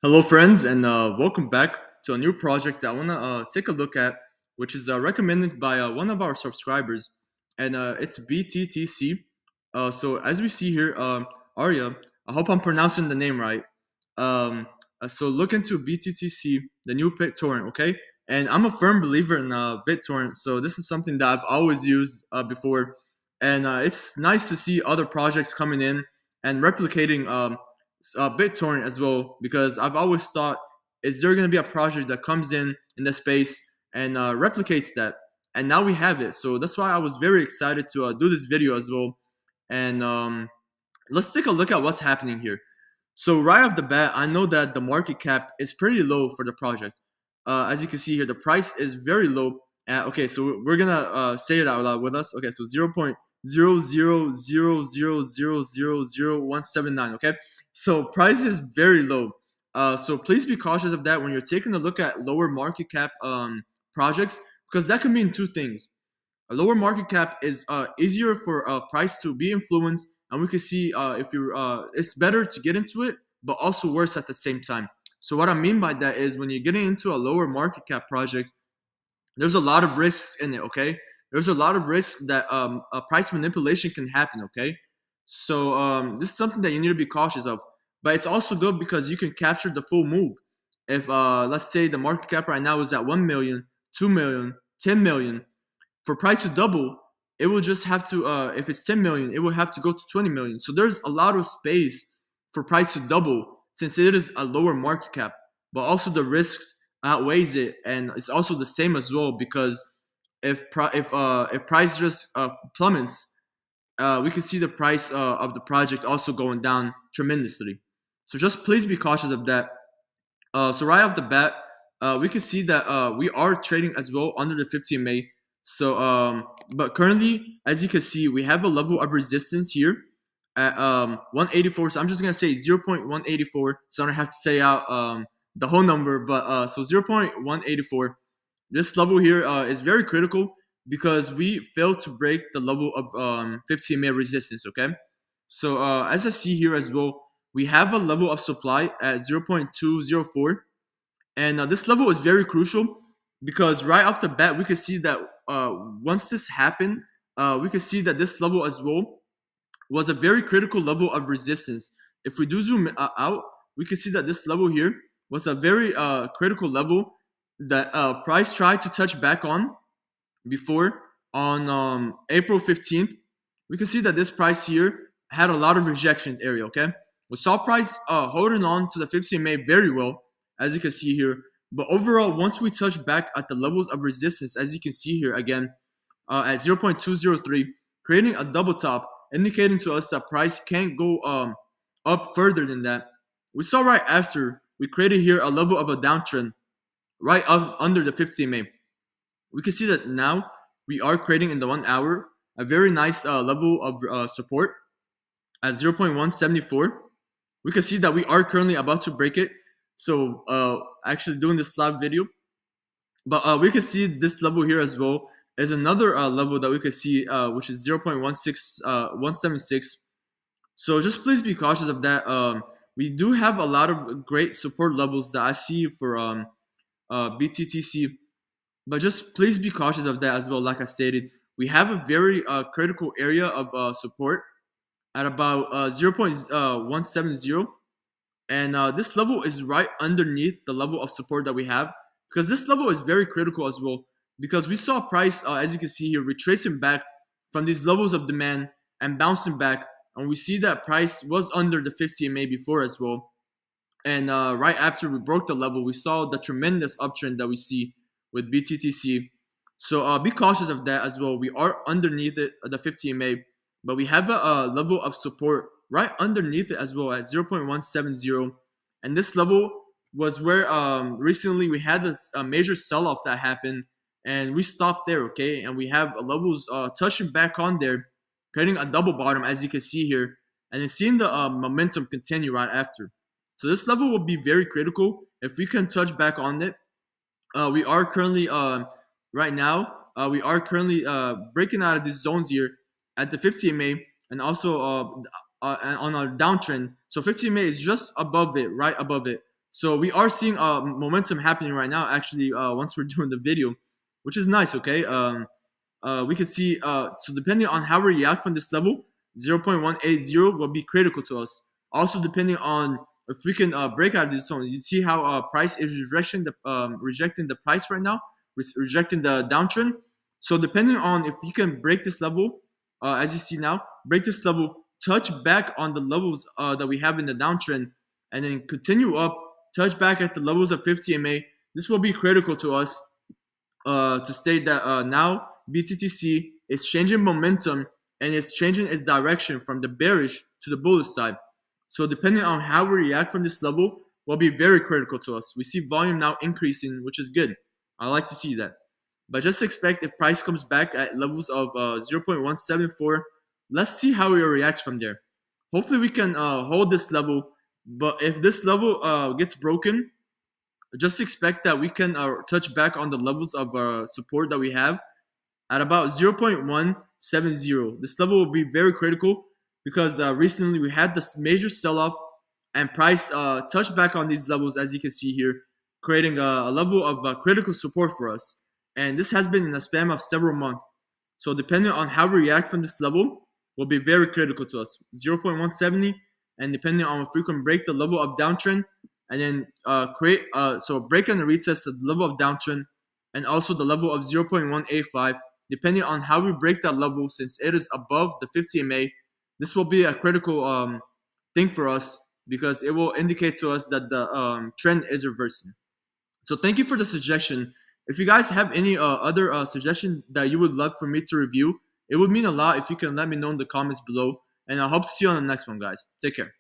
Hello, friends, and welcome back to a new project that I want to take a look at, which is recommended by one of our subscribers, and it's BTTC. So, as we see here, Arya, I hope I'm pronouncing the name right. So, look into BTTC, the new BitTorrent, okay? And I'm a firm believer in BitTorrent, so this is something that I've always used before, and it's nice to see other projects coming in and replicating BitTorrent as well, because I've always thought, is there going to be a project that comes in the space and replicates that? And now we have it. So that's why I was very excited to do this video as well. And let's take a look at what's happening here. So right off the bat, I know that the market cap is pretty low for the project. As you can see here, the price is very low. Okay, so we're gonna say it out loud with us. Okay, so 0.00000000179. Okay, so price is very low. So please be cautious of that when you're taking a look at lower market cap projects, because that can mean two things. A lower market cap is easier for a price to be influenced, and we can see if you're it's better to get into it, but also worse at the same time. So what I mean by that is when you're getting into a lower market cap project, there's a lot of risks in it. Okay, there's a lot of risks that a price manipulation can happen. Okay, so this is something that you need to be cautious of. But it's also good because you can capture the full move. If let's say the market cap right now is at 1 million, 2 million, 10 million, for price to double, it will just have to if it's 10 million, it will have to go to 20 million. So there's a lot of space for price to double since it is a lower market cap, but also the risks outweighs it, and it's also the same as well, because if price just plummets, we can see the price of the project also going down tremendously. So just please be cautious of that. So right off the bat, we can see that we are trading as well under the 15 MA. So, but currently, as you can see, we have a level of resistance here at 184. So I'm just gonna say 0.184. So I don't have to say out the whole number, but so 0.184. This level here is very critical because we failed to break the level of 15 MA resistance. Okay, so as I see here as well, we have a level of supply at 0.204, and this level is very crucial because right off the bat, we can see that once this happened, we can see that this level as well was a very critical level of resistance. If we do zoom out, we can see that this level here was a very critical level that price tried to touch back on before on April 15th. We can see that this price here had a lot of rejections area, okay? We saw price holding on to the 15 MA very well, as you can see here. But overall, once we touch back at the levels of resistance, as you can see here again, at 0.203, creating a double top, indicating to us that price can't go up further than that. We saw right after, we created here a level of a downtrend right up under the 15 MA. We can see that now we are creating in the 1 hour a very nice level of support at 0.174. We can see that we are currently about to break it. So actually doing this live video, but we can see this level here as well is another level that we can see, which is 0.176. So just please be cautious of that. We do have a lot of great support levels that I see for BTTC, but just please be cautious of that as well. Like I stated, we have a very critical area of support at about 0.170, and this level is right underneath the level of support that we have, because this level is very critical as well, because we saw price, as you can see here, retracing back from these levels of demand and bouncing back, and we see that price was under the 50 MA before as well. And right after we broke the level, we saw the tremendous uptrend that we see with BTTC. So be cautious of that as well. We are underneath it, the 50 MA, but we have a level of support right underneath it as well at 0.170. And this level was where recently we had a major sell-off that happened, and we stopped there, okay? And we have levels touching back on there, creating a double bottom, as you can see here, and then seeing the momentum continue right after. So this level will be very critical if we can touch back on it. We are currently right now we are currently breaking out of these zones here at the 50 MA, and also on a downtrend. So 50 MA is just above it, right above it. So we are seeing momentum happening right now. Actually, once we're doing the video, which is nice. Okay. We can see. So depending on how we react from this level, 0.180 will be critical to us. Also, depending on if we can break out of this zone, you see how price is rejecting the price right now, rejecting the downtrend. So depending on if you can break this level, as you see now, break this level, touch back on the levels that we have in the downtrend, and then continue up, touch back at the levels of 50 MA. This will be critical to us to state that now BTTC is changing momentum and it's changing its direction from the bearish to the bullish side. So depending on how we react from this level will be very critical to us. We see volume now increasing, which is good. I like to see that. But just expect if price comes back at levels of 0.174, let's see how it reacts from there. Hopefully we can hold this level. But if this level gets broken, just expect that we can touch back on the levels of support that we have at about 0.170. This level will be very critical because recently we had this major sell-off and price touched back on these levels, as you can see here, creating a level of critical support for us. And this has been in a span of several months. So depending on how we react from this level will be very critical to us. 0.170, and depending on if we can break the level of downtrend and then create so break and retest the level of downtrend and also the level of 0.185. Depending on how we break that level, since it is above the 50 MA, this will be a critical thing for us because it will indicate to us that the trend is reversing. So thank you for the suggestion. If you guys have any other suggestion that you would love for me to review, it would mean a lot if you can let me know in the comments below. And I hope to see you on the next one, guys. Take care.